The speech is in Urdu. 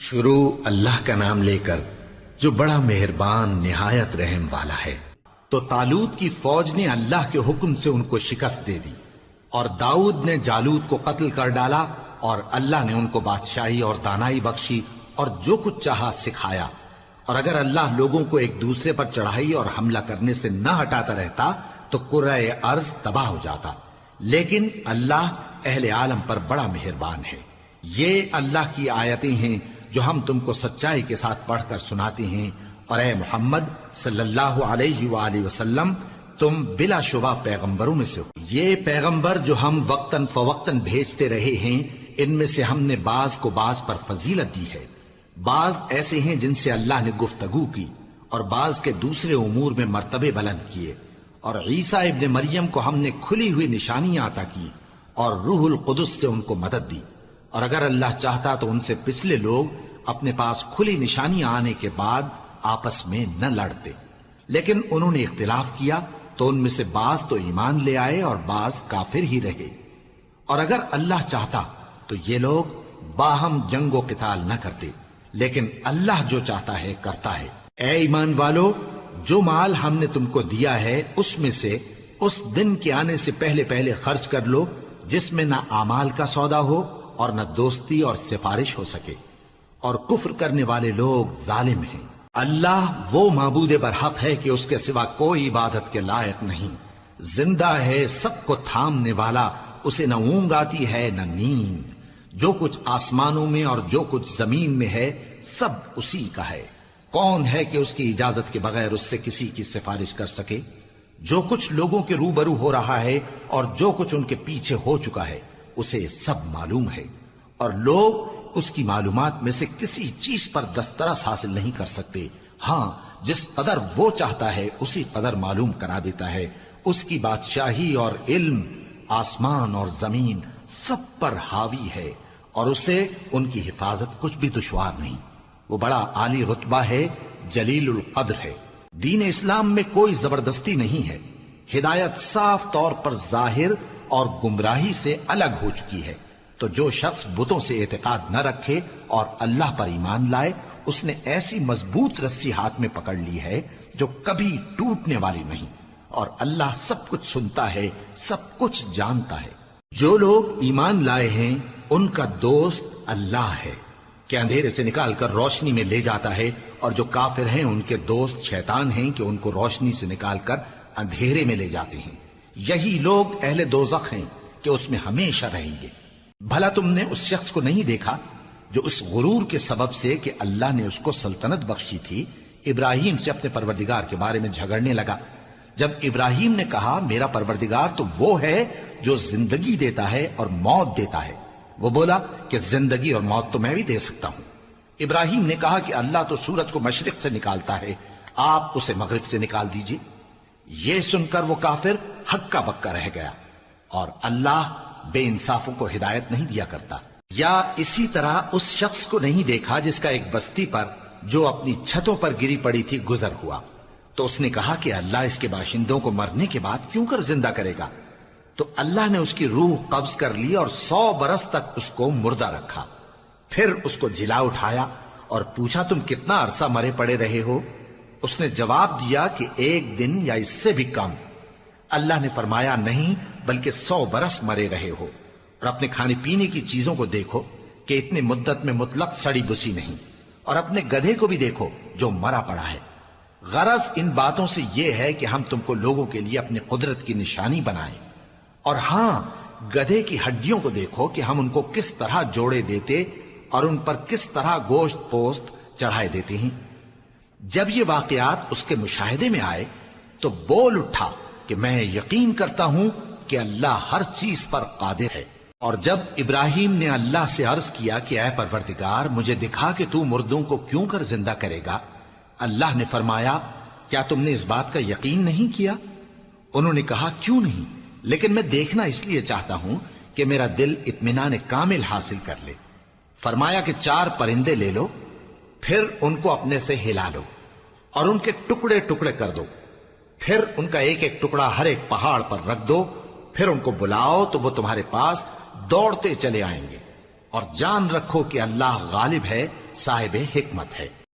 شروع اللہ کا نام لے کر جو بڑا مہربان نہایت رحم والا ہے۔ تو طالوت کی فوج نے اللہ کے حکم سے ان کو شکست دے دی، اور داؤد نے جالوت کو قتل کر ڈالا، اور اللہ نے ان کو بادشاہی اور دانائی بخشی اور جو کچھ چاہا سکھایا۔ اور اگر اللہ لوگوں کو ایک دوسرے پر چڑھائی اور حملہ کرنے سے نہ ہٹاتا رہتا تو کرۂ ارض تباہ ہو جاتا، لیکن اللہ اہل عالم پر بڑا مہربان ہے۔ یہ اللہ کی آیتیں ہیں جو ہم تم کو سچائی کے ساتھ پڑھ کر سناتے ہیں، اور اے محمد صلی اللہ علیہ وآلہ وسلم تم بلا شبہ پیغمبروں میں سے ہو۔ یہ پیغمبر جو ہم وقتاً فوقتاً بھیجتے رہے ہیں، ان میں سے ہم نے بعض کو بعض پر فضیلت دی ہے۔ بعض ایسے ہیں جن سے اللہ نے گفتگو کی، اور بعض کے دوسرے امور میں مرتبے بلند کیے، اور عیسیٰ ابن مریم کو ہم نے کھلی ہوئی نشانیاں عطا کی، اور روح القدس سے ان کو مدد دی۔ اور اگر اللہ چاہتا تو ان سے پچھلے لوگ اپنے پاس کھلی نشانیاں آنے کے بعد آپس میں نہ لڑتے، لیکن انہوں نے اختلاف کیا تو ان میں سے بعض تو ایمان لے آئے اور بعض کافر ہی رہے۔ اور اگر اللہ چاہتا تو یہ لوگ باہم جنگ و قتال نہ کرتے، لیکن اللہ جو چاہتا ہے کرتا ہے۔ اے ایمان والو، جو مال ہم نے تم کو دیا ہے اس میں سے اس دن کے آنے سے پہلے پہلے خرچ کر لو جس میں نہ اعمال کا سودا ہو اور نہ دوستی اور سفارش ہو سکے، اور کفر کرنے والے لوگ ظالم ہیں۔ اللہ وہ معبود برحق ہے کہ اس کے سوا کوئی عبادت کے لائق نہیں، زندہ ہے، سب کو تھامنے والا، اسے نہ اونگ آتی ہے نہ نیند۔ جو کچھ آسمانوں میں اور جو کچھ زمین میں ہے سب اسی کا ہے۔ کون ہے کہ اس کی اجازت کے بغیر اس سے کسی کی سفارش کر سکے؟ جو کچھ لوگوں کے روبرو ہو رہا ہے اور جو کچھ ان کے پیچھے ہو چکا ہے اسے سب معلوم ہے، اور لوگ اس کی معلومات میں سے کسی چیز پر دسترس حاصل نہیں کر سکتے۔ ہاں، جس قدر وہ چاہتا ہے اسی قدر معلوم کرا دیتا ہے۔ اس کی بادشاہی اور علم آسمان اور زمین سب پر حاوی ہے، اور اسے ان کی حفاظت کچھ بھی دشوار نہیں۔ وہ بڑا عالی رتبہ ہے، جلیل القدر ہے۔ دین اسلام میں کوئی زبردستی نہیں ہے، ہدایت صاف طور پر ظاہر اور گمراہی سے الگ ہو چکی ہے۔ تو جو شخص بتوں سے اعتقاد نہ رکھے اور اللہ پر ایمان لائے، اس نے ایسی مضبوط رسی ہاتھ میں پکڑ لی ہے جو کبھی ٹوٹنے والی نہیں، اور اللہ سب کچھ سنتا ہے، سب کچھ جانتا ہے۔ جو لوگ ایمان لائے ہیں ان کا دوست اللہ ہے کہ اندھیرے سے نکال کر روشنی میں لے جاتا ہے، اور جو کافر ہیں ان کے دوست شیطان ہیں کہ ان کو روشنی سے نکال کر اندھیرے میں لے جاتے ہیں۔ یہی لوگ اہل دوزخ ہیں کہ اس میں ہمیشہ رہیں گے۔ بھلا تم نے اس شخص کو نہیں دیکھا جو اس غرور کے سبب سے کہ اللہ نے اس کو سلطنت بخشی تھی، ابراہیم سے اپنے پروردگار کے بارے میں جھگڑنے لگا؟ جب ابراہیم نے کہا میرا پروردگار تو وہ ہے جو زندگی دیتا ہے اور موت دیتا ہے، وہ بولا کہ زندگی اور موت تو میں بھی دے سکتا ہوں۔ ابراہیم نے کہا کہ اللہ تو سورج کو مشرق سے نکالتا ہے، آپ اسے مغرب سے نکال دیجئے۔ یہ سن کر وہ کافر ہکا بکا رہ گیا، اور اللہ بے انصافوں کو ہدایت نہیں دیا کرتا۔ یا اسی طرح اس شخص کو نہیں دیکھا جس کا ایک بستی پر جو اپنی چھتوں پر گری پڑی تھی گزر ہوا، تو اس نے کہا کہ اللہ اس کے باشندوں کو مرنے کے بعد کیوں کر زندہ کرے گا؟ تو اللہ نے اس کی روح قبض کر لی اور 100 برس تک اس کو مردہ رکھا۔ پھر اس کو جلا اٹھایا اور پوچھا تم کتنا عرصہ مرے پڑے رہے ہو؟ اس نے جواب دیا کہ 1 دن یا اس سے بھی کم۔ اللہ نے فرمایا نہیں، بلکہ 100 برس مرے رہے ہو، اور اپنے کھانے پینے کی چیزوں کو دیکھو کہ اتنی مدت میں مطلق سڑی بسی نہیں، اور اپنے گدھے کو بھی دیکھو جو مرا پڑا ہے۔ غرض ان باتوں سے یہ ہے کہ ہم تم کو لوگوں کے لیے اپنی قدرت کی نشانی بنائیں۔ اور ہاں، گدھے کی ہڈیوں کو دیکھو کہ ہم ان کو کس طرح جوڑے دیتے اور ان پر کس طرح گوشت پوست چڑھائے دیتے ہیں۔ جب یہ واقعات اس کے مشاہدے میں آئے تو بول اٹھا کہ میں یقین کرتا ہوں کہ اللہ ہر چیز پر قادر ہے۔ اور جب ابراہیم نے اللہ سے عرض کیا کہ اے پروردگار مجھے دکھا کہ تو مردوں کو کیوں کر زندہ کرے گا، اللہ نے فرمایا کیا تم نے اس بات کا یقین نہیں کیا؟ انہوں نے کہا کیوں نہیں، لیکن میں دیکھنا اس لیے چاہتا ہوں کہ میرا دل اطمینان کامل حاصل کر لے۔ فرمایا کہ 4 پرندے لے لو، پھر ان کو اپنے سے ہلا لو اور ان کے ٹکڑے ٹکڑے کر دو، پھر ان کا ایک ایک ٹکڑا ہر ایک پہاڑ پر رکھ دو، پھر ان کو بلاؤ تو وہ تمہارے پاس دوڑتے چلے آئیں گے، اور جان رکھو کہ اللہ غالب ہے، صاحب حکمت ہے۔